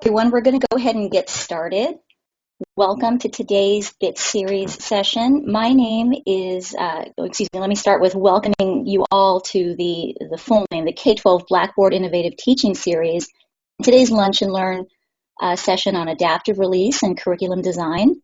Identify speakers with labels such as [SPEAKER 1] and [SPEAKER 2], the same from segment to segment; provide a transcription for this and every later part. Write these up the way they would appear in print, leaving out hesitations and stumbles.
[SPEAKER 1] everyone, we're going to go ahead and get started. Welcome to today's BIT series session. My name is, let me start with welcoming you all to the full name, the K-12 Blackboard Innovative Teaching Series. Today's Lunch and Learn session on adaptive release and curriculum design.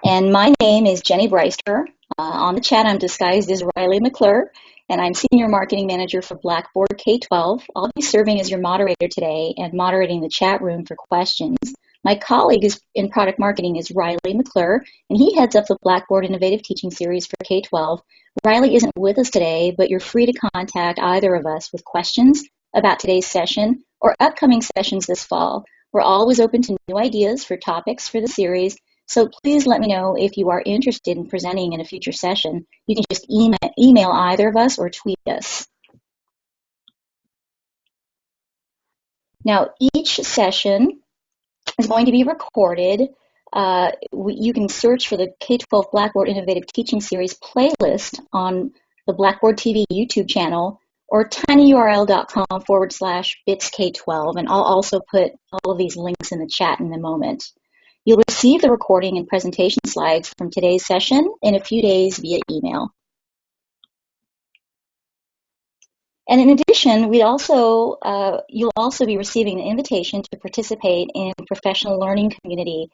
[SPEAKER 1] And my name is Jenny Breister. On the chat, I'm disguised as Riley McClure, and I'm Senior Marketing Manager for Blackboard K-12. I'll be serving as your moderator today and moderating the chat room for questions. My colleague in product marketing is Riley McClure, and he heads up the Blackboard Innovative Teaching Series for K-12. Riley isn't with us today, but you're free to contact either of us with questions about today's session or upcoming sessions this fall. We're always open to new ideas for topics for the series, so please let me know if you are interested in presenting in a future session. You can just email either of us or tweet us. Now, each session is going to be recorded. You can search for the K-12 Blackboard Innovative Teaching Series playlist on the Blackboard TV YouTube channel or tinyurl.com/bitsK12, and I'll also put all of these links in the chat in a moment. You'll receive the recording and presentation slides from today's session in a few days via email. And in addition, you'll also be receiving an invitation to participate in the professional learning community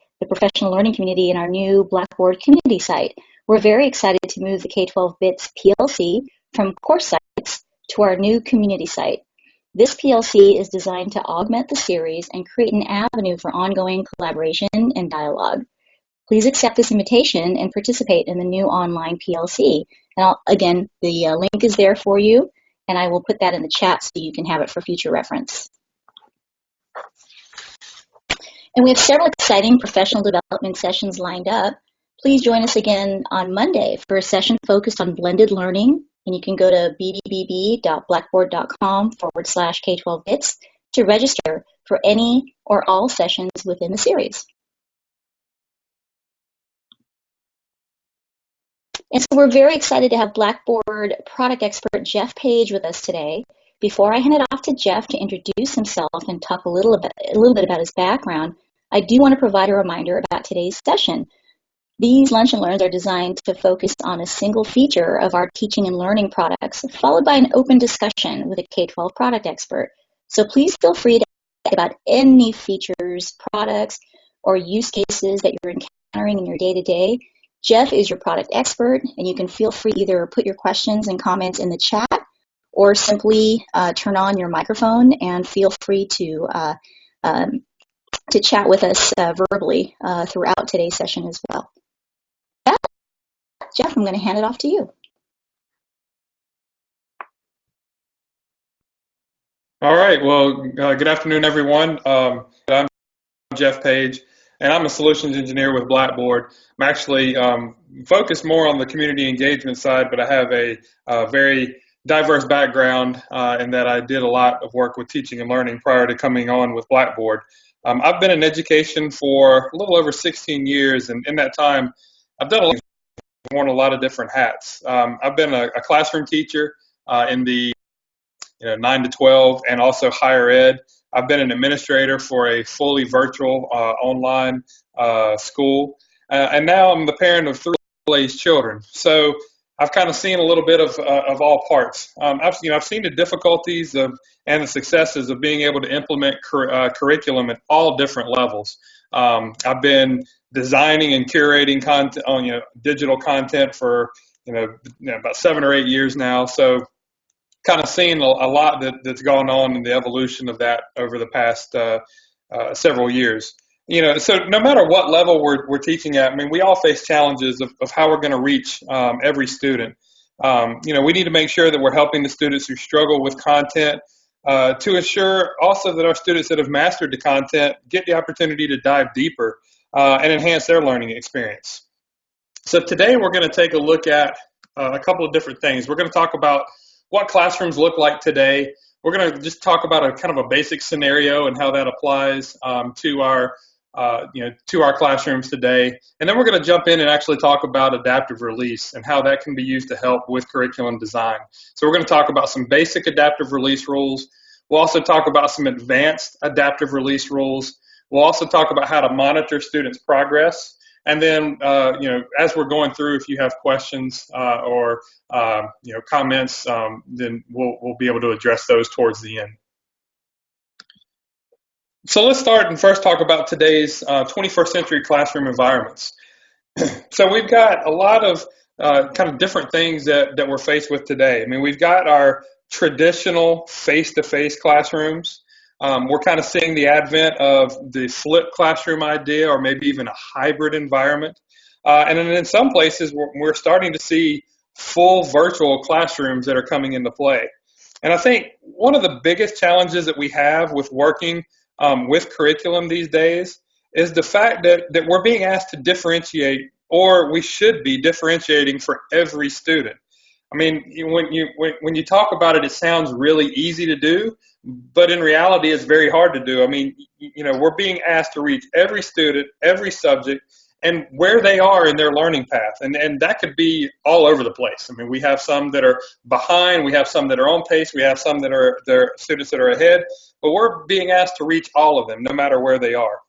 [SPEAKER 1] in our new Blackboard community site. We're very excited to move the K-12 BITS PLC from course sites to our new community site. This PLC is designed to augment the series and create an avenue for ongoing collaboration and dialogue. Please accept this invitation and participate in the new online PLC. And again, the link is there for you, and I will put that in the chat so you can have it for future reference. And we have several exciting professional development sessions lined up. Please join us again on Monday for a session focused on blended learning. And you can go to bbb.blackboard.com/K12bits to register for any or all sessions within the series. And so we're very excited to have Blackboard product expert Jeff Page with us today. Before I hand it off to Jeff to introduce himself and talk a little bit about his background, I do want to provide a reminder about today's session. These Lunch and Learns are designed to focus on a single feature of our teaching and learning products, followed by an open discussion with a K-12 product expert. So please feel free to ask about any features, products, or use cases that you're encountering in your day-to-day. Jeff is your product expert, and you can feel free to either put your questions and comments in the chat or simply turn on your microphone and feel free to chat with us verbally throughout today's session as well. Jeff, I'm going to hand it off to you.
[SPEAKER 2] All right. Well, good afternoon, everyone. I'm Jeff Page, and I'm a solutions engineer with Blackboard. I'm actually focused more on the community engagement side, but I have a very diverse background in that I did a lot of work with teaching and learning prior to coming on with Blackboard. I've been in education for a little over 16 years, and in that time, I've worn a lot of different hats. I've been a classroom teacher in the 9 to 12 and also higher ed. I've been an administrator for a fully virtual online school, and now I'm the parent of 3 school-aged children. So I've kind of seen a little bit of all parts. I've seen the difficulties and the successes of being able to implement curriculum at all different levels. I've been designing and curating content on digital content for about 7 or 8 years now. So kind of seen a lot that's gone on in the evolution of that over the past several years. So no matter what level we're teaching at, I mean, we all face challenges of how we're going to reach every student. We need to make sure that we're helping the students who struggle with content to ensure also that our students that have mastered the content get the opportunity to dive deeper and enhance their learning experience. So today we're going to take a look at a couple of different things. We're going to talk about what classrooms look like today. We're going to just talk about a kind of a basic scenario and how that applies to our classrooms today. And then we're going to jump in and actually talk about adaptive release and how that can be used to help with curriculum design. So we're going to talk about some basic adaptive release rules. We'll also talk about some advanced adaptive release rules. We'll also talk about how to monitor students' progress. And then, as we're going through, if you have questions or comments, then we'll be able to address those towards the end. So let's start and first talk about today's 21st century classroom environments. So we've got a lot of kind of different things that we're faced with today. I mean, we've got our traditional face-to-face classrooms. We're kind of seeing the advent of the flipped classroom idea, or maybe even a hybrid environment. And then in some places, we're starting to see full virtual classrooms that are coming into play. And I think one of the biggest challenges that we have with working with curriculum these days is the fact that we're being asked to differentiate, or we should be differentiating for every student. I mean, when you talk about it, it sounds really easy to do, but in reality, it's very hard to do. I mean, we're being asked to reach every student, every subject, and where they are in their learning path. And that could be all over the place. I mean, we have some that are behind, we have some that are on pace, we have some that are students that are ahead, but we're being asked to reach all of them, no matter where they are.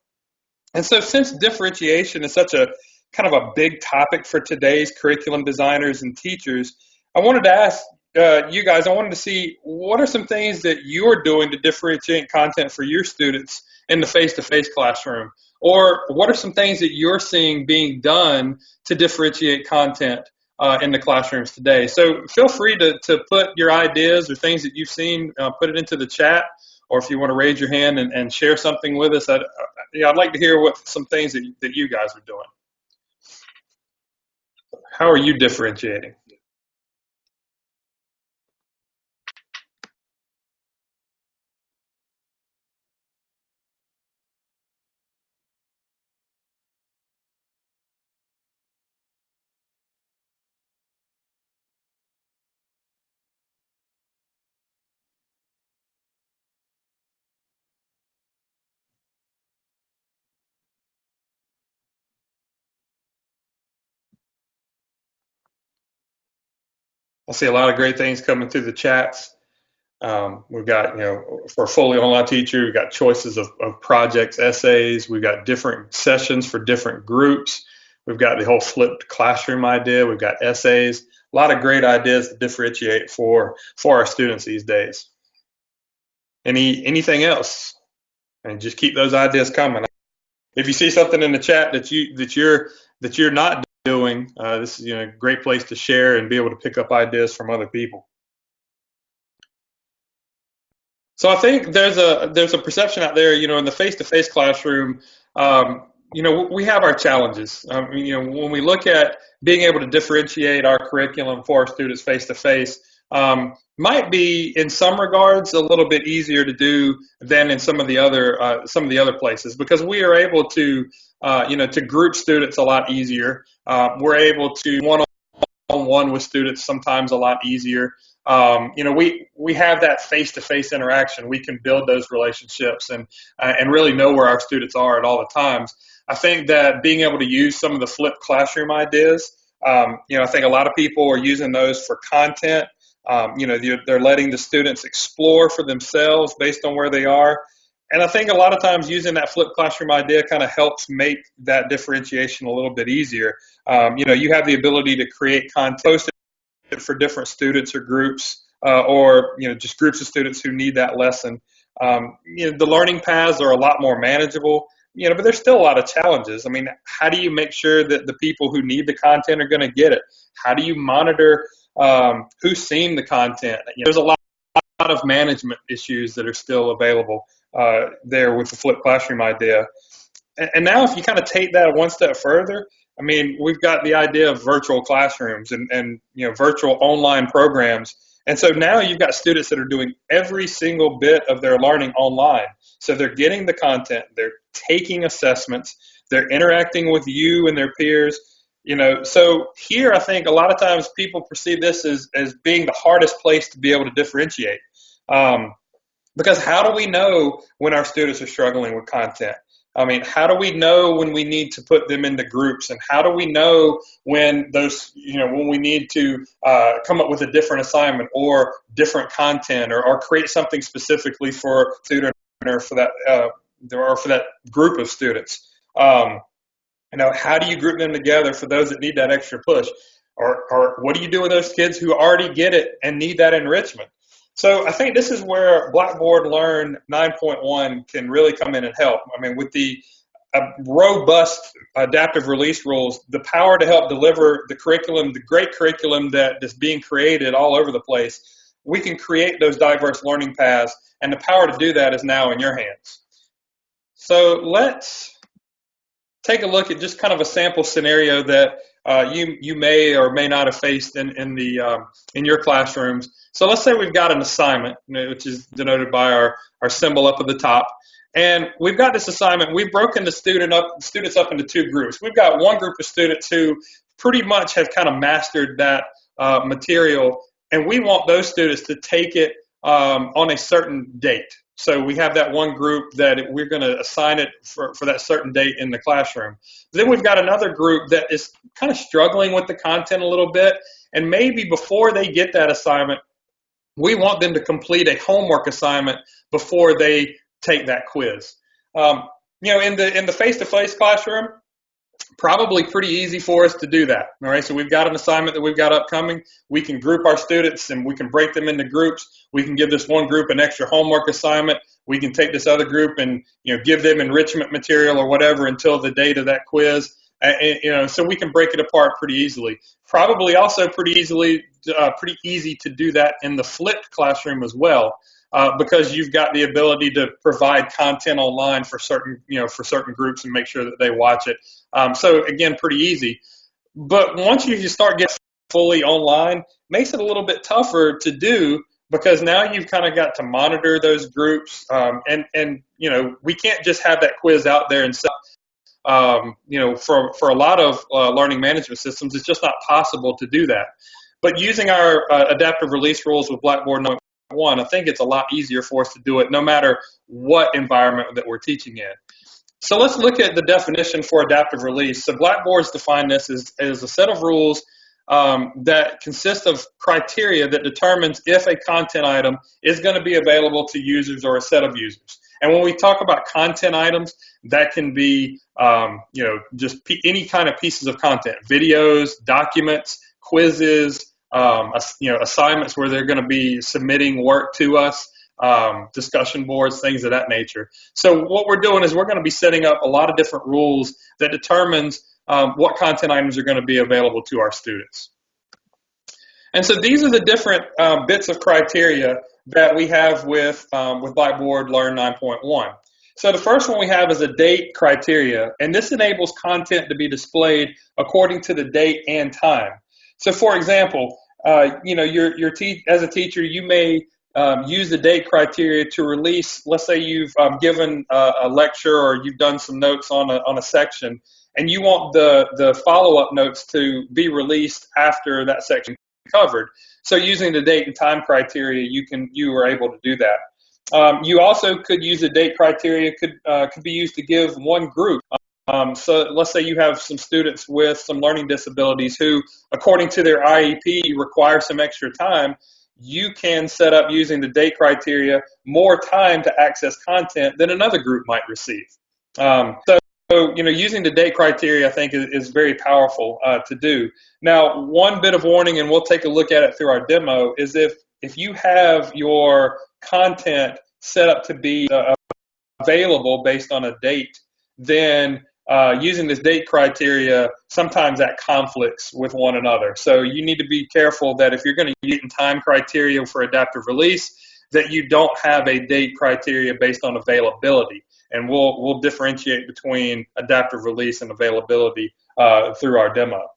[SPEAKER 2] And so since differentiation is such a kind of a big topic for today's curriculum designers and teachers, I wanted to ask you guys, I wanted to see what are some things that you're doing to differentiate content for your students in the face-to-face classroom? Or what are some things that you're seeing being done to differentiate content in the classrooms today? So feel free to put your ideas or things that you've seen, put it into the chat, or if you want to raise your hand and share something with us, I'd like to hear what some things that you guys are doing. How are you differentiating? I see a lot of great things coming through the chats. We've got, for a fully online teacher, we've got choices of projects, essays. We've got different sessions for different groups. We've got the whole flipped classroom idea. We've got essays. A lot of great ideas to differentiate for our students these days. Anything else? And just keep those ideas coming. If you see something in the chat that you're not doing, this is a great place to share and be able to pick up ideas from other people. So I think there's a perception out there, in the face-to-face classroom, we have our challenges. When we look at being able to differentiate our curriculum for our students face-to-face, might be in some regards a little bit easier to do than in some of the other places, because we are able to to group students a lot easier. We're able to one-on-one with students sometimes a lot easier. We have that face-to-face interaction. We can build those relationships and really know where our students are at all the times. I think that being able to use some of the flipped classroom ideas, I think a lot of people are using those for content. They're letting the students explore for themselves based on where they are. And I think a lot of times using that flipped classroom idea kind of helps make that differentiation a little bit easier. You have the ability to create content, post it for different students or groups, or just groups of students who need that lesson. The learning paths are a lot more manageable, but there's still a lot of challenges. I mean, how do you make sure that the people who need the content are going to get it? How do you monitor who's seeing the content? There's a lot of management issues that are still available there with the flipped classroom idea. And now if you kind of take that one step further, I mean, we've got the idea of virtual classrooms and virtual online programs. And so now you've got students that are doing every single bit of their learning online. So they're getting the content, they're taking assessments, they're interacting with you and their peers. So here I think a lot of times people perceive this as being the hardest place to be able to differentiate. Because how do we know when our students are struggling with content? I mean, how do we know when we need to put them into groups, and how do we know when when we need to come up with a different assignment or different content, or create something specifically for a student or for that group of students? How do you group them together for those that need that extra push? Or what do you do with those kids who already get it and need that enrichment? So I think this is where Blackboard Learn 9.1 can really come in and help. I mean, with the robust adaptive release rules, the power to help deliver the curriculum, the great curriculum that is being created all over the place, we can create those diverse learning paths, and the power to do that is now in your hands. So let's take a look at just kind of a sample scenario that you may or may not have faced in your classrooms. So let's say we've got an assignment, which is denoted by our symbol up at the top, and we've got this assignment. We've broken the students up into two groups. We've got one group of students who pretty much have kind of mastered that material, and we want those students to take it on a certain date. So we have that one group that we're going to assign it for that certain date in the classroom. Then we've got another group that is kind of struggling with the content a little bit, and maybe before they get that assignment, we want them to complete a homework assignment before they take that quiz. In the face-to-face classroom, probably pretty easy for us to do that. All right, so we've got an assignment that we've got upcoming. We can group our students and we can break them into groups. We can give this one group an extra homework assignment. We can take this other group and give them enrichment material or whatever until the date of that quiz. So we can break it apart pretty easily. Probably also pretty easy to do that in the flipped classroom as well. Because you've got the ability to provide content online for certain groups and make sure that they watch it. So again, pretty easy. But once you start getting fully online, it makes it a little bit tougher to do, because now you've kind of got to monitor those groups, and we can't just have that quiz out there and stuff. For a lot of learning management systems, it's just not possible to do that. But using our adaptive release rules with Blackboard I think it's a lot easier for us to do it no matter what environment that we're teaching in. So let's look at the definition for adaptive release. So Blackboard's defined this as a set of rules that consist of criteria that determines if a content item is going to be available to users or a set of users. And when we talk about content items, that can be just any kind of pieces of content: videos, documents, quizzes, assignments where they're going to be submitting work to us, discussion boards, things of that nature. So what we're doing is we're going to be setting up a lot of different rules that determines what content items are going to be available to our students. And so these are the different bits of criteria that we have with Blackboard Learn 9.1. So the first one we have is a date criteria, and this enables content to be displayed according to the date and time. So for example, as a teacher, you may use the date criteria to release. Let's say you've given a lecture or you've done some notes on a section, and you want the follow-up notes to be released after that section is covered. So using the date and time criteria, you are able to do that. You also could use the date criteria could be used to give one group. So let's say you have some students with some learning disabilities who, according to their IEP, require some extra time. You can set up, using the date criteria, more time to access content than another group might receive. Using the date criteria, I think, is very powerful to do. Now, one bit of warning, and we'll take a look at it through our demo, is if you have your content set up to be available based on a date, then using this date criteria, sometimes that conflicts with one another. So you need to be careful that if you're going to use time criteria for adaptive release, that you don't have a date criteria based on availability. And we'll differentiate between adaptive release and availability through our demo.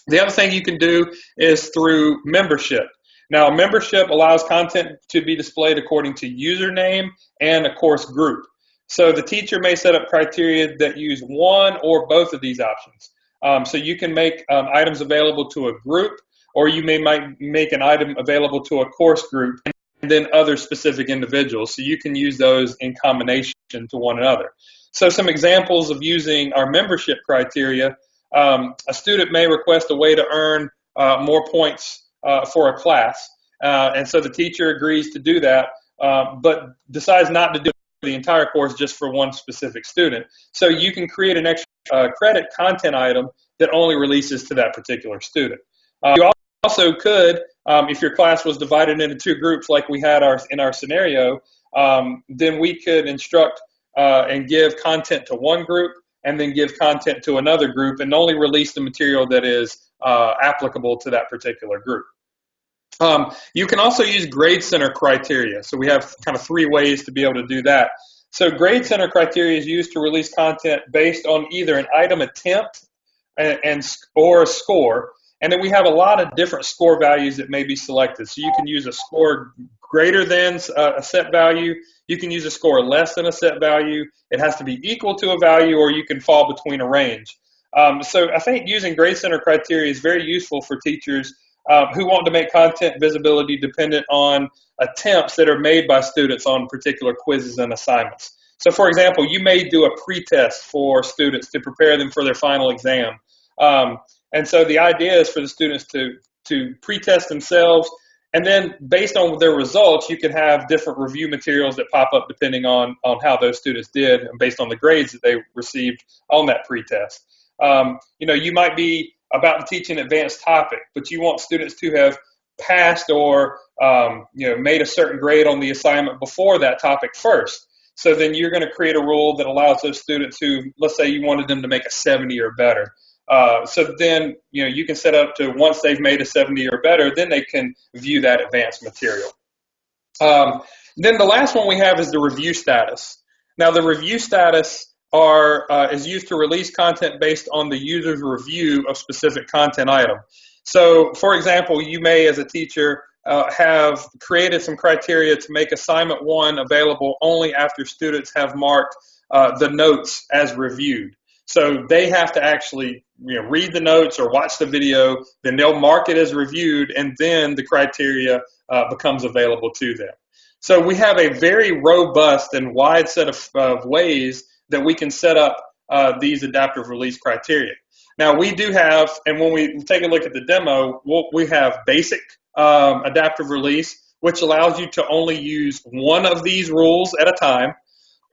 [SPEAKER 2] The other thing you can do is through membership. Now, membership allows content to be displayed according to username and a course group. So the teacher may set up criteria that use one or both of these options. So you can make items available to a group, or you might make an item available to a course group and then other specific individuals. So you can use those in combination to one another. So some examples of using our membership criteria, a student may request a way to earn more points for a class. And so the teacher agrees to do that, but decides not to do the entire course just for one specific student. So you can create an extra credit content item that only releases to that particular student. You also could, if your class was divided into two groups like we had in our scenario, then we could instruct and give content to one group and then give content to another group and only release the material that is applicable to that particular group. You can also use grade center criteria. So we have kind of three ways to be able to do that. So grade center criteria is used to release content based on either an item attempt or a score. And then we have a lot of different score values that may be selected. So you can use a score greater than a set value. You can use a score less than a set value. It has to be equal to a value, or you can fall between a range. So I think using grade center criteria is very useful for teachers who want to make content visibility dependent on attempts that are made by students on particular quizzes and assignments. So for example, you may do a pre-test for students to prepare them for their final exam. And so the idea is for the students to pre-test themselves, and then based on their results, you can have different review materials that pop up depending on how those students did and based on the grades that they received on that pre-test. You might be about to teach an advanced topic, but you want students to have passed or made a certain grade on the assignment before that topic first. So then you're going to create a rule that allows those students who, let's say you wanted them to make a 70 or better. So then you can set up to once they've made a 70 or better, then they can view that advanced material. Then the last one we have is the review status. Now the review status is used to release content based on the user's review of specific content item. So, for example, you may, as a teacher, have created some criteria to make assignment 1 available only after students have marked the notes as reviewed. So they have to actually read the notes or watch the video, then they'll mark it as reviewed, and then the criteria becomes available to them. So we have a very robust and wide set of ways that we can set up these adaptive release criteria. Now we do have, and when we take a look at the demo, we have basic adaptive release, which allows you to only use one of these rules at a time,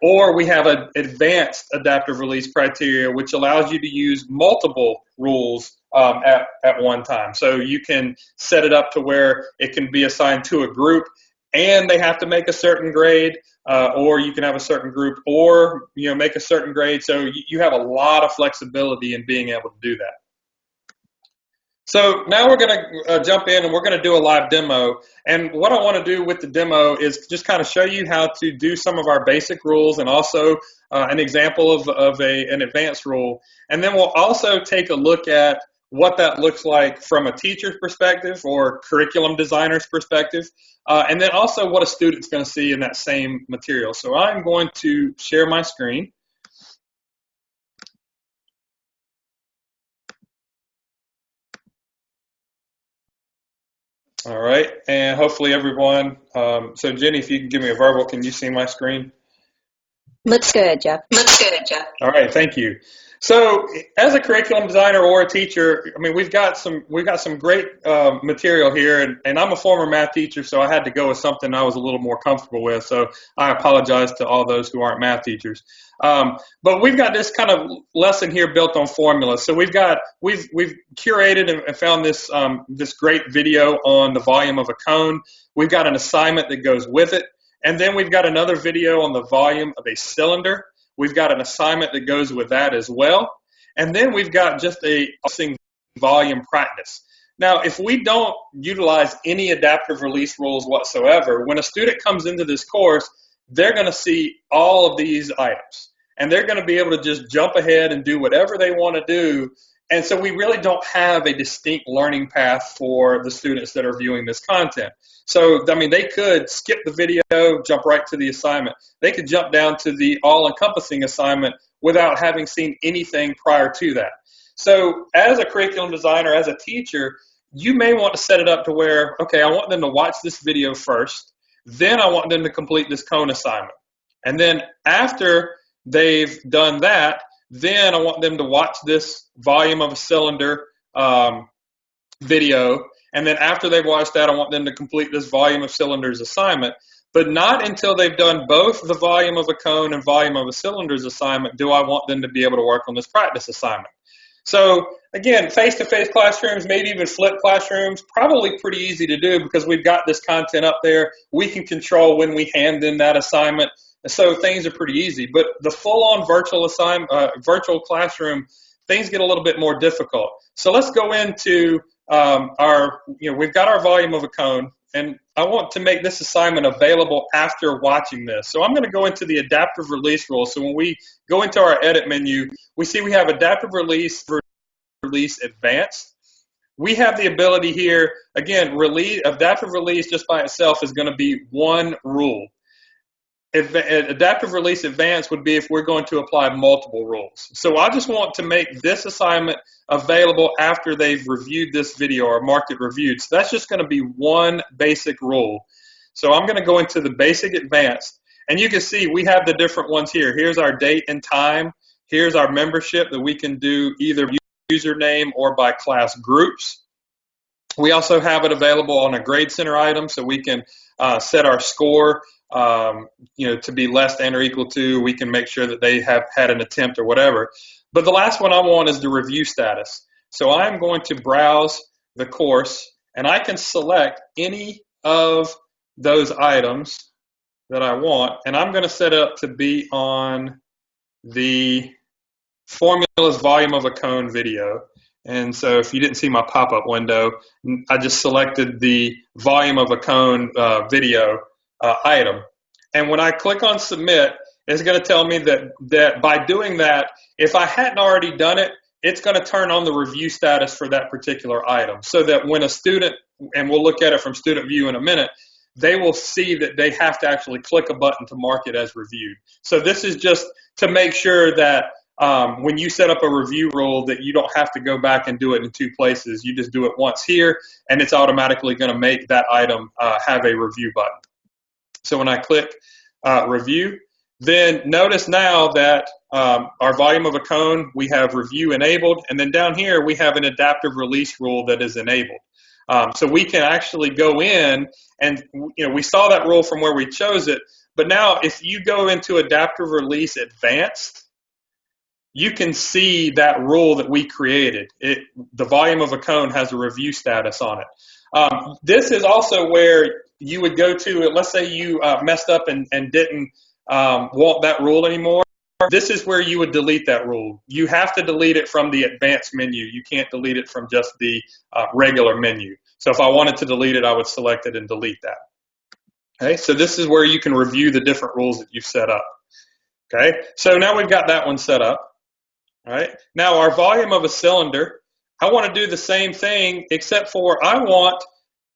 [SPEAKER 2] or we have an advanced adaptive release criteria, which allows you to use multiple rules at one time. So you can set it up to where it can be assigned to a group and they have to make a certain grade, or you can have a certain group or make a certain grade. So you have a lot of flexibility in being able to do that. So now we're going to jump in and we're going to do a live demo. And what I want to do with the demo is just kind of show you how to do some of our basic rules and also an example of an advanced rule. And then we'll also take a look at what that looks like from a teacher's perspective or curriculum designer's perspective, and then also what a student's going to see in that same material. So I'm going to share my screen. All right, and hopefully everyone, so Jenny, if you can give me a verbal, can you see my screen?
[SPEAKER 1] Looks good, Jeff.
[SPEAKER 2] All right, thank you. So as a curriculum designer or a teacher, I mean, we've got some great material here, and I'm a former math teacher, so I had to go with something I was a little more comfortable with. So I apologize to all those who aren't math teachers. But we've got this kind of lesson here built on formulas. So we've curated and found this this great video on the volume of a cone. We've got an assignment that goes with it, and then we've got another video on the volume of a cylinder. We've got an assignment that goes with that as well. And then we've got just a volume practice. Now, if we don't utilize any adaptive release rules whatsoever, when a student comes into this course, they're going to see all of these items. And they're going to be able to just jump ahead and do whatever they want to do. And so we really don't have a distinct learning path for the students that are viewing this content. So, I mean, they could skip the video, jump right to the assignment. They could jump down to the all-encompassing assignment without having seen anything prior to that. So as a curriculum designer, as a teacher, you may want to set it up to where, okay, I want them to watch this video first, then I want them to complete this cone assignment. And then after they've done that, then I want them to watch this volume of a cylinder video. And then after they've watched that, I want them to complete this volume of cylinders assignment. But not until they've done both the volume of a cone and volume of a cylinders assignment do I want them to be able to work on this practice assignment. So again, face-to-face classrooms, maybe even flipped classrooms, probably pretty easy to do because we've got this content up there. We can control when we hand in that assignment. So things are pretty easy. But the full-on virtual classroom, things get a little bit more difficult. So let's go into we've got our volume of a cone, and I want to make this assignment available after watching this. So I'm going to go into the adaptive release rule. So when we go into our edit menu, we see we have adaptive release advanced. We have the ability here, again, adaptive release just by itself is going to be one rule. Adaptive release advanced would be if we're going to apply multiple rules. So I just want to make this assignment available after they've reviewed this video or marked it reviewed. So that's just going to be one basic rule. So I'm going to go into the basic advanced, and you can see we have the different ones here. Here's our date and time. Here's our membership that we can do either username or by class groups. We also have it available on a grade center item, so we can set our score to be less than or equal to. We can make sure that they have had an attempt or whatever. But the last one I want is the review status. So I'm going to browse the course, and I can select any of those items that I want, and I'm going to set it up to be on the formulas volume of a cone video. And so if you didn't see my pop-up window, I just selected the volume of a cone video item. And when I click on submit, it's going to tell me that by doing that, if I hadn't already done it, it's going to turn on the review status for that particular item, so that when a student, and we'll look at it from student view in a minute, they will see that they have to actually click a button to mark it as reviewed. So this is just to make sure that when you set up a review rule that you don't have to go back and do it in two places. You just do it once here, and it's automatically going to make that item have a review button. So when I click review, then notice now that our volume of a cone, we have review enabled, and then down here we have an adaptive release rule that is enabled. So we can actually go in, and we saw that rule from where we chose it, but now if you go into adaptive release advanced, you can see that rule that we created. The volume of a cone has a review status on it. This is also where you would go to, let's say you messed up and didn't want that rule anymore. This is where you would delete that rule. You have to delete it from the advanced menu. You can't delete it from just the regular menu. So if I wanted to delete it, I would select it and delete that. Okay, so this is where you can review the different rules that you've set up. Okay, so now we've got that one set up. All right, now our volume of a cylinder, I want to do the same thing, except for I want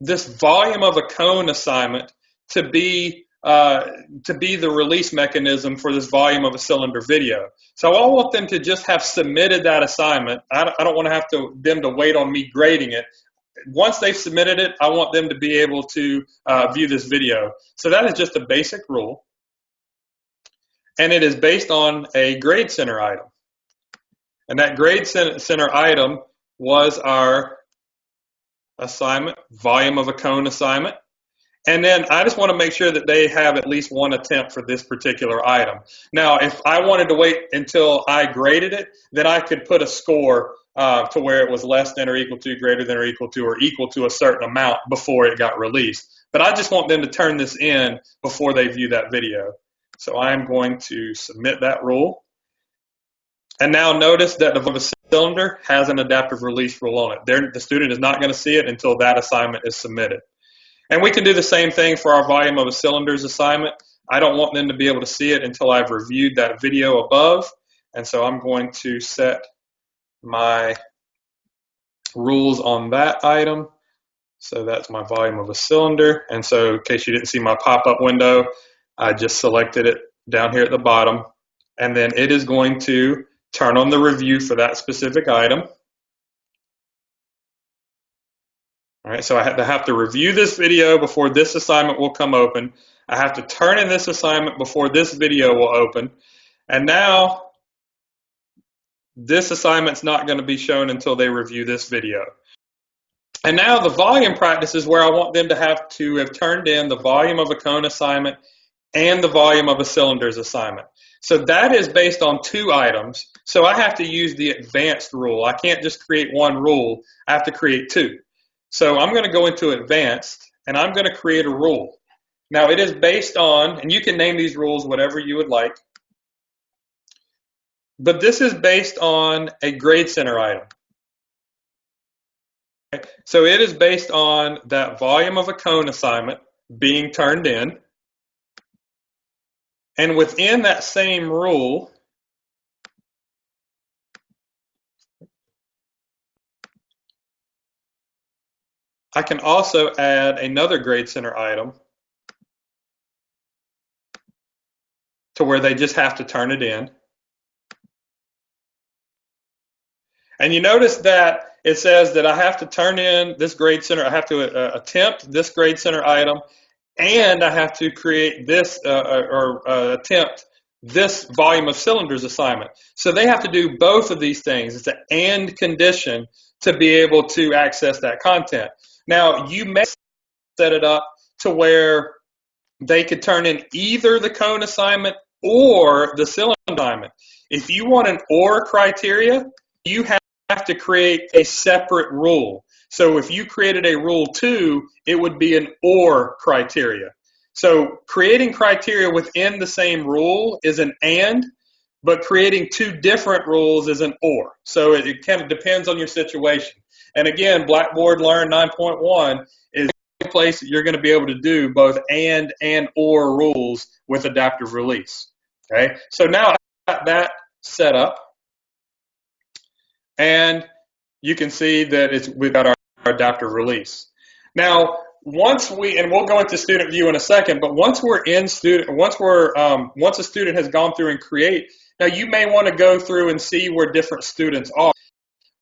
[SPEAKER 2] this volume of a cone assignment to be the release mechanism for this volume of a cylinder video. So I want them to just have submitted that assignment. I don't want to have them to wait on me grading it. Once they've submitted it, I want them to be able to view this video. So that is just a basic rule, and it is based on a grade center item. And that grade center item was our assignment, volume of a cone assignment. And then I just want to make sure that they have at least one attempt for this particular item. Now, if I wanted to wait until I graded it, then I could put a score to where it was less than or equal to, greater than or equal to a certain amount before it got released. But I just want them to turn this in before they view that video. So I'm going to submit that rule. And now notice that the cylinder has an adaptive release rule on it. The student is not going to see it until that assignment is submitted. And we can do the same thing for our volume of a cylinders assignment. I don't want them to be able to see it until I've reviewed that video above. And so I'm going to set my rules on that item. So that's my volume of a cylinder. And so in case you didn't see my pop-up window, I just selected it down here at the bottom. And then it is going to turn on the review for that specific item. All right, so I have to review this video before this assignment will come open. I have to turn in this assignment before this video will open. And now this assignment's not going to be shown until they review this video. And now the volume practice is where I want them to have turned in the volume of a cone assignment and the volume of a cylinders assignment. So that is based on 2 items. So I have to use the advanced rule. I can't just create 1 rule. I have to create 2. So I'm going to go into advanced, and I'm going to create a rule. Now it is based on, and you can name these rules whatever you would like, but this is based on a grade center item. Okay? So it is based on that volume of a cone assignment being turned in. And within that same rule, I can also add another grade center item to where they just have to turn it in. And you notice that it says that I have to turn in this grade center, I have to attempt this grade center item, and I have to create this attempt this volume of cylinders assignment. So they have to do both of these things. It's an and condition to be able to access that content. Now, you may set it up to where they could turn in either the cone assignment or the cylinder assignment. If you want an or criteria, you have to create a separate rule. So if you created a rule 2, it would be an or criteria. So creating criteria within the same rule is an and, but creating 2 different rules is an or. So it kind of depends on your situation. And again, Blackboard Learn 9.1 is the place that you're going to be able to do both and or rules with adaptive release. Okay, so now I've got that set up, and you can see that we've got our adaptive release. Now, once we'll go into student view in a second, but once a student has gone through and create, now you may want to go through and see where different students are.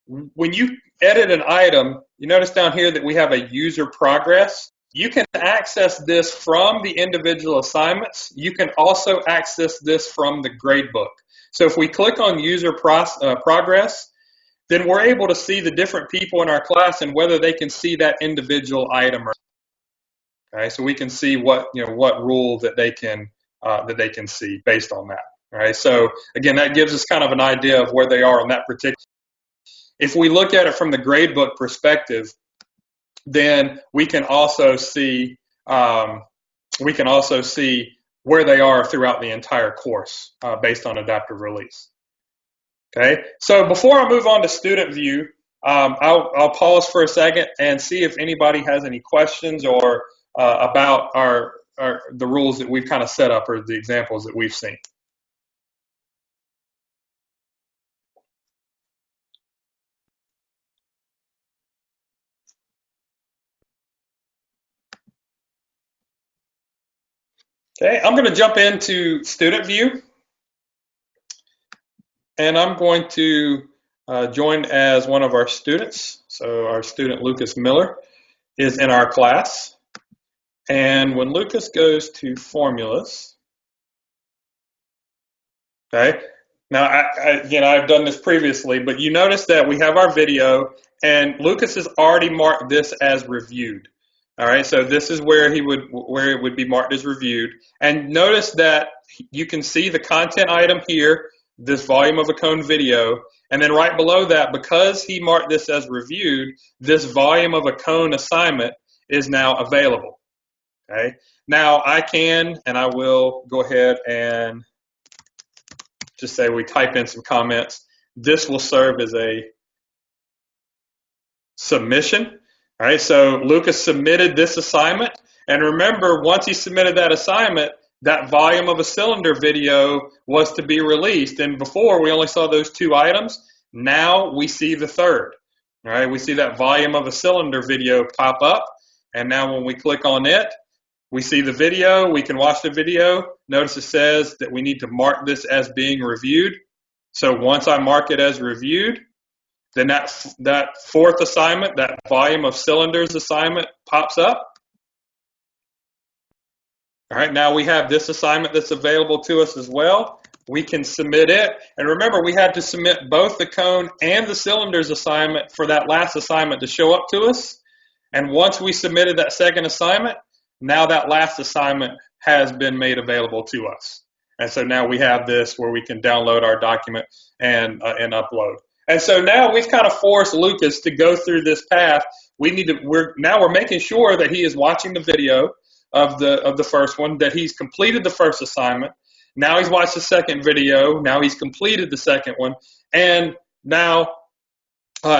[SPEAKER 2] When you edit an item, you notice down here that we have a user progress. You can access this from the individual assignments. You can also access this from the gradebook. So if we click on user progress, then we're able to see the different people in our class and whether they can see that individual item. Okay, so we can see what rule that they can see based on that. All right, so again, that gives us kind of an idea of where they are on that particular. If we look at it from the gradebook perspective, then we can also see where they are throughout the entire course based on adaptive release. Okay, so before I move on to student view, I'll pause for a second and see if anybody has any questions or about the rules that we've kind of set up or the examples that we've seen. Okay, I'm going to jump into student view, and I'm going to join as one of our students. So our student Lucas Miller is in our class, and when Lucas goes to formulas, okay, now I've done this previously, but you notice that we have our video, and Lucas has already marked this as reviewed. All right, so this is where it would be marked as reviewed. And notice that you can see the content item here, this volume of a cone video, and then right below that, because he marked this as reviewed, this volume of a cone assignment is now available. Okay, now I can, and I will go ahead and just say we type in some comments. This will serve as a submission. All right, so Lucas submitted this assignment, and remember, once he submitted that assignment, that volume of a cylinder video was to be released, and before we only saw those 2 items. Now we see the third. All right, we see that volume of a cylinder video pop up, and now when we click on it, we see the video. We can watch the video. Notice it says that we need to mark this as being reviewed. So once I mark it as reviewed, then that 4th assignment, that volume of cylinders assignment pops up. All right, now we have this assignment that's available to us as well. we can submit it. And remember, we had to submit both the cone and the cylinders assignment for that last assignment to show up to us. And once we submitted that second assignment, now that last assignment has been made available to us. And so now we have this where we can download our document and upload. And so now we've kind of forced Lucas to go through this path. We're making sure that he is watching the video of the first one, that he's completed the first assignment. Now he's watched the second video. Now he's completed the second one. And now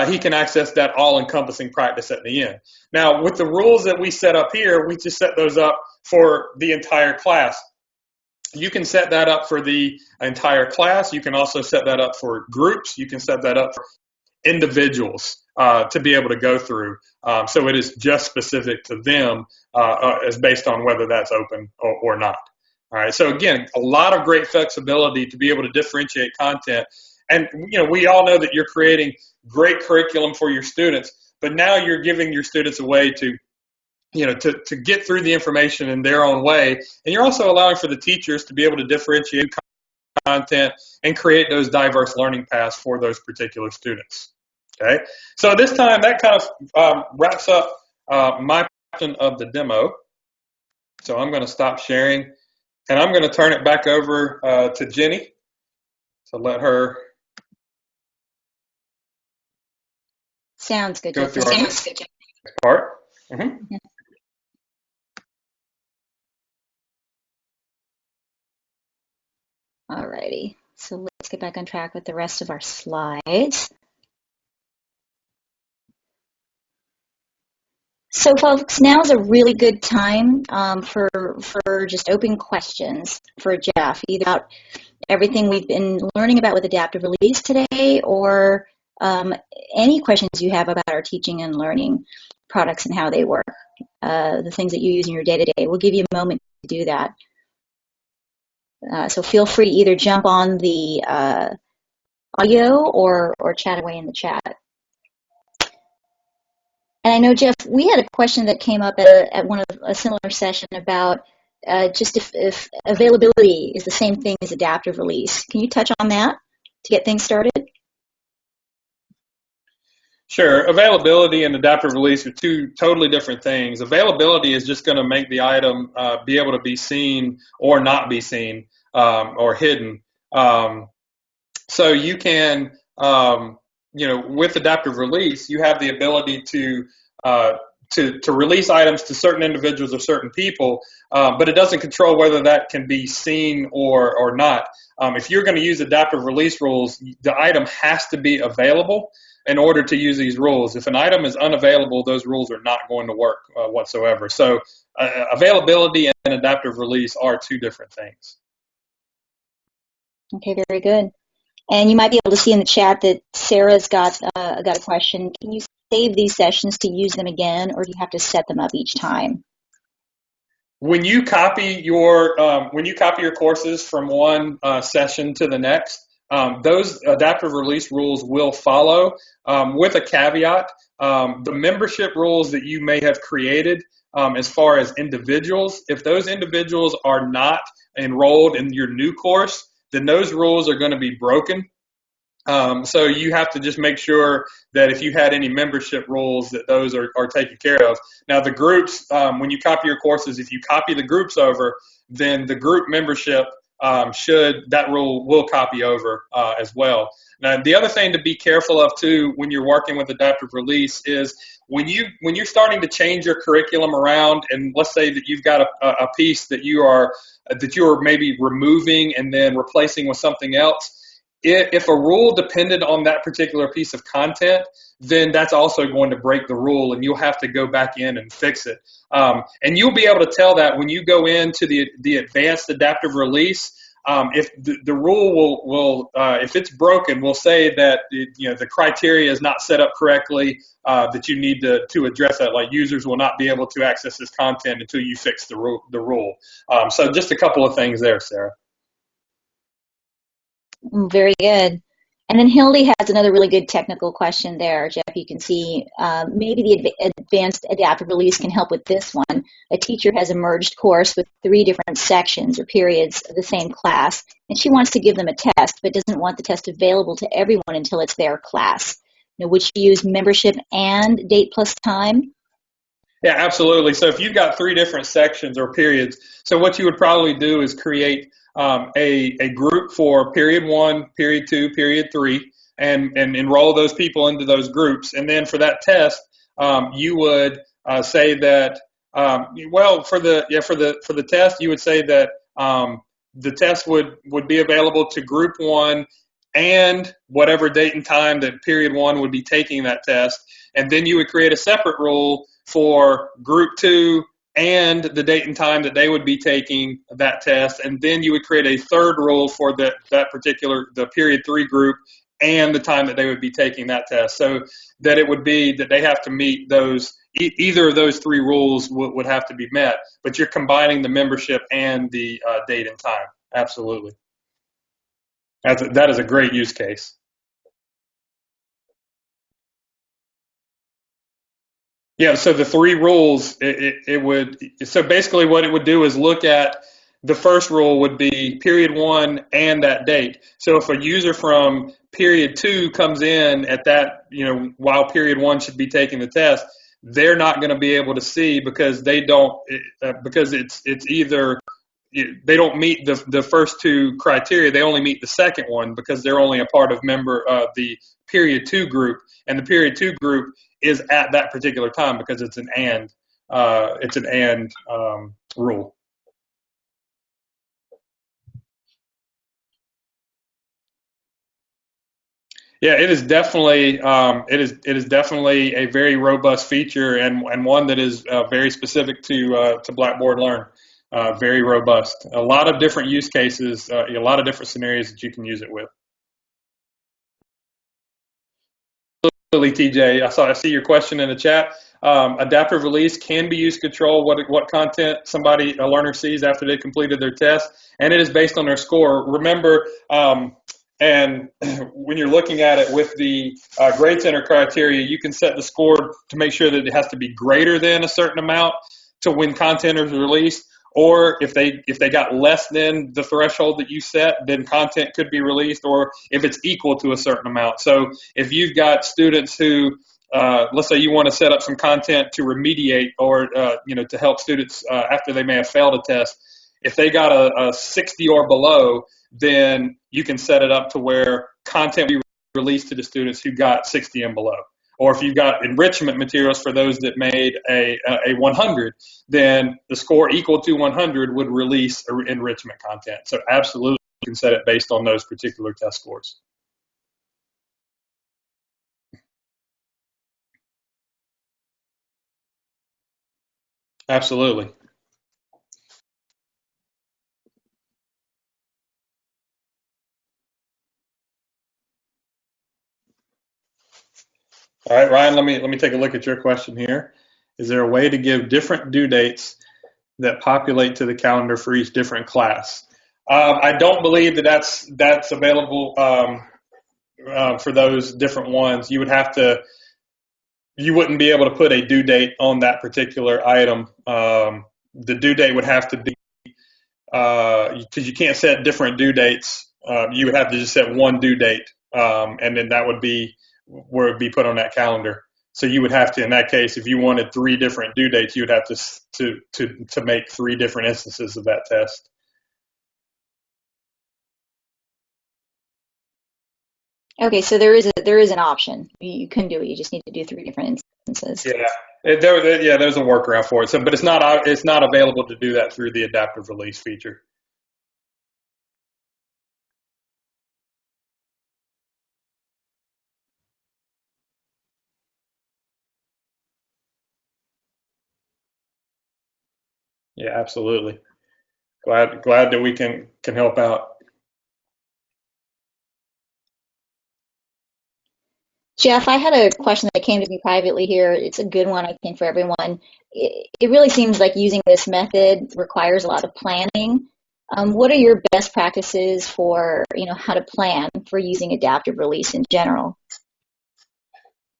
[SPEAKER 2] he can access that all-encompassing practice at the end. Now, with the rules that we set up here, we just set those up for the entire class. You can set that up for the entire class. You can also set that up for groups. You can set that up for individuals to be able to go through. So it is just specific to them as based on whether that's open or not. All right. So again, a lot of great flexibility to be able to differentiate content. And, we all know that you're creating great curriculum for your students, but now you're giving your students a way to get through the information in their own way. And you're also allowing for the teachers to be able to differentiate content and create those diverse learning paths for those particular students. Okay. So this time that kind of wraps up my portion of the demo. So I'm going to stop sharing and I'm going to turn it back over to Jenny to let her
[SPEAKER 1] Sounds good.
[SPEAKER 2] Go through our part. Mm-hmm.
[SPEAKER 1] Yeah. Alrighty, so let's get back on track with the rest of our slides. So folks, now is a really good time for just open questions for Jeff, either about everything we've been learning about with adaptive release today, or any questions you have about our teaching and learning products and how they work, the things that you use in your day-to-day. We'll give you a moment to do that. So feel free to either jump on the audio or chat away in the chat. And I know, Jeff, we had a question that came up at one of a similar session about just if availability is the same thing as adaptive release. Can you touch on that to get things started?
[SPEAKER 2] Sure. Availability and adaptive release are two totally different things. Availability is just going to make the item be able to be seen or not be seen or hidden. So you can, with adaptive release, you have the ability to release items to certain individuals or certain people, but it doesn't control whether that can be seen or not. If you're going to use adaptive release rules, the item has to be available in order to use these rules. If an item is unavailable, those rules are not going to work whatsoever. So availability and adaptive release are two different things.
[SPEAKER 1] Okay, very good. And you might be able to see in the chat that Sarah's got a question. Can you save these sessions to use them again, or do you have to set them up each time?
[SPEAKER 2] When you copy your courses from one session to the next, those adaptive release rules will follow with a caveat. The membership rules that you may have created as far as individuals, if those individuals are not enrolled in your new course, then those rules are going to be broken. So you have to just make sure that if you had any membership rules, that those are taken care of. Now the groups, when you copy your courses, if you copy the groups over, then the group membership that rule will copy over as well. Now, the other thing to be careful of too when you're working with adaptive release is when you're starting to change your curriculum around, and let's say that you've got a piece that you are maybe removing and then replacing with something else. If a rule depended on that particular piece of content, then that's also going to break the rule, and you'll have to go back in and fix it. And you'll be able to tell that when you go into the advanced adaptive release. If the rule will if it's broken, will say that the criteria is not set up correctly, that you need to address that. Like users will not be able to access this content until you fix the rule. So just a couple of things there, Sarah.
[SPEAKER 1] Very good. And then Hildy has another really good technical question there, Jeff. You can see maybe the advanced adaptive release can help with this one. A teacher has a merged course with 3 different sections or periods of the same class, and she wants to give them a test, but doesn't want the test available to everyone until it's their class. Would she use membership and date plus time?
[SPEAKER 2] Yeah, absolutely. So if you've got 3 different sections or periods, so what you would probably do is create a group for period 1, period 2, period 3, and enroll those people into those groups. And then for that test, you would say that for the test, you would say that the test would be available to group 1 and whatever date and time that period 1 would be taking that test. And then you would create a separate rule for group 2 and the date and time that they would be taking that test. And then you would create a third rule for the period 3 group and the time that they would be taking that test. So that it would be that they have to meet those, either of those 3 rules would have to be met, but you're combining the membership and the date and time. Absolutely. That is a great use case. Yeah, so the 3 rules, so basically what it would do is look at the first rule would be period 1 and that date. So if a user from period 2 comes in at that, while period 1 should be taking the test, they're not going to be able to see because they don't, because it's either they don't meet the first 2 criteria. They only meet the second one because they're only a part of the period 2 group, and the period 2 group is at that particular time because it's an and rule. Yeah, it is definitely it is definitely a very robust feature and one that is very specific to Blackboard Learn. Very robust. A lot of different use cases, a lot of different scenarios that you can use it with. TJ, I see your question in the chat. Adaptive release can be used to control what content a learner sees after they completed their test, and it is based on their score. Remember, and when you're looking at it with the grade center criteria, you can set the score to make sure that it has to be greater than a certain amount to when content is released. Or if they got less than the threshold that you set, then content could be released, or if it's equal to a certain amount. So if you've got students who, let's say you want to set up some content to remediate or, to help students after they may have failed a test, if they got a 60 or below, then you can set it up to where content will be released to the students who got 60 and below. Or if you've got enrichment materials for those that made a 100, then the score equal to 100 would release enrichment content. So absolutely, you can set it based on those particular test scores. Absolutely. All right, Ryan, let me take a look at your question here. Is there a way to give different due dates that populate to the calendar for each different class? I don't believe that's available for those different ones. You wouldn't be able to put a due date on that particular item. The due date would have to be, because you can't set different due dates. You would have to just set one due date, and then that would be where it would be put on that calendar. So you would have to, in that case, if you wanted 3 different due dates, you would have to make 3 different instances of that test.
[SPEAKER 1] Okay, so there is an option. You can do it. You just need to do 3 different instances.
[SPEAKER 2] Yeah, there's a workaround for it. So, but it's not available to do that through the adaptive release feature. Yeah, absolutely. Glad that we can help out.
[SPEAKER 1] Jeff, I had a question that came to me privately here. It's a good one, I think, for everyone. It really seems like using this method requires a lot of planning. what are your best practices for, how to plan for using adaptive release in general?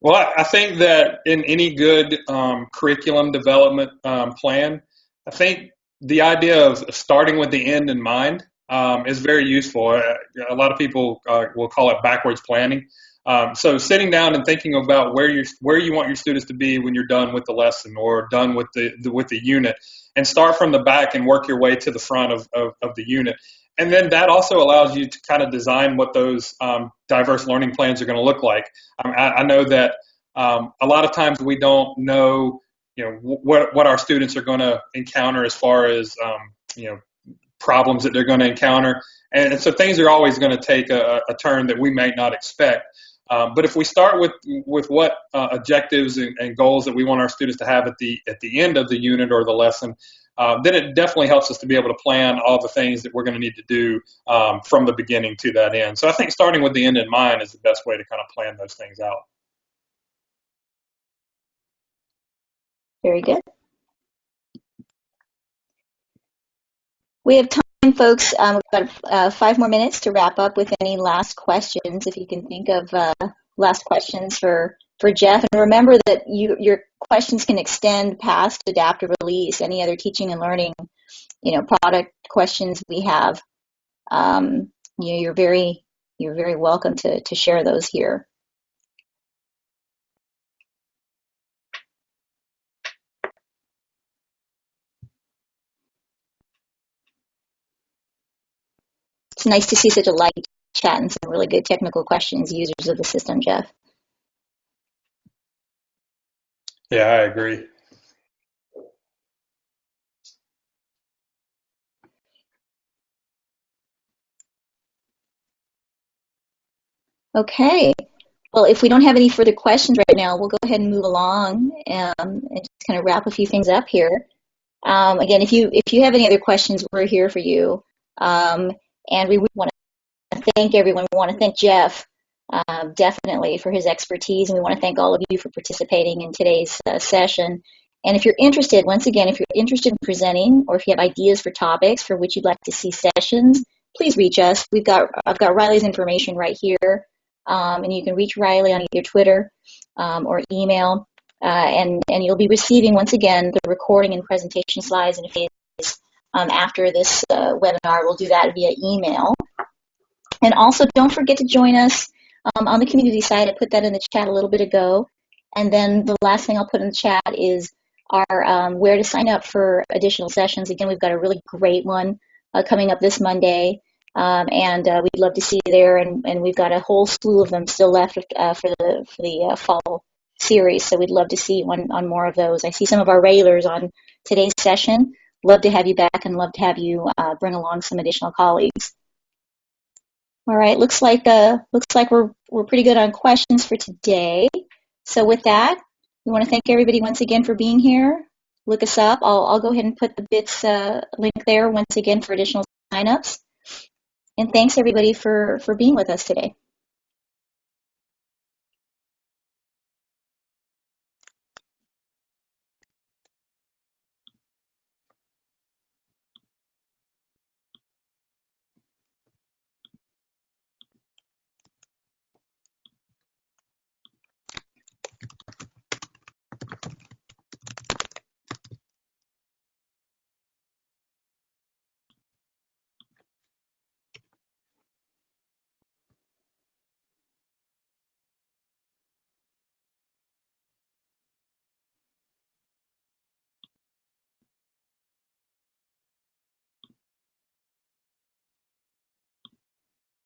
[SPEAKER 2] Well, I think that in any good curriculum development plan, I think the idea of starting with the end in mind is very useful. A lot of people will call it backwards planning. So sitting down and thinking about where you want your students to be when you're done with the lesson or done with the unit, and start from the back and work your way to the front of the unit. And then that also allows you to kind of design what those diverse learning plans are going to look like. I know that a lot of times we don't know, what our students are going to encounter as far as, problems that they're going to encounter. And so things are always going to take a turn that we may not expect. But if we start with what objectives and goals that we want our students to have at the end of the unit or the lesson, then it definitely helps us to be able to plan all the things that we're going to need to do from the beginning to that end. So I think starting with the end in mind is the best way to kind of plan those things out.
[SPEAKER 1] Very good. We have time, folks. We've got 5 more minutes to wrap up with any last questions. If you can think of last questions for Jeff. And remember that your questions can extend past adaptive release, any other teaching and learning, product questions we have. You're very welcome to share those here. It's nice to see such a light chat and some really good technical questions, users of the system, Jeff.
[SPEAKER 2] Yeah, I agree.
[SPEAKER 1] Okay. Well, if we don't have any further questions right now, we'll go ahead and move along and just kind of wrap a few things up here. Again, if you have any other questions, we're here for you. And we want to thank everyone. We want to thank Jeff definitely for his expertise, and we want to thank all of you for participating in today's session. And if you're interested, once again, if you're interested in presenting, or if you have ideas for topics for which you'd like to see sessions, please reach us. I've got Riley's information right here, and you can reach Riley on either Twitter or email, and you'll be receiving, once again, the recording and presentation slides in a few days after this webinar. We'll do that via email. And also, don't forget to join us on the community site. I put that in the chat a little bit ago. And then the last thing I'll put in the chat is our where to sign up for additional sessions. Again, we've got a really great one coming up this Monday, and we'd love to see you there. And we've got a whole slew of them still left for the fall series. So we'd love to see you on more of those. I see some of our regulars on today's session. Love to have you back, and love to have you bring along some additional colleagues. All right, looks like we're pretty good on questions for today. So with that, we want to thank everybody once again for being here. Look us up. I'll go ahead and put the BITS link there once again for additional signups. And thanks everybody for being with us today.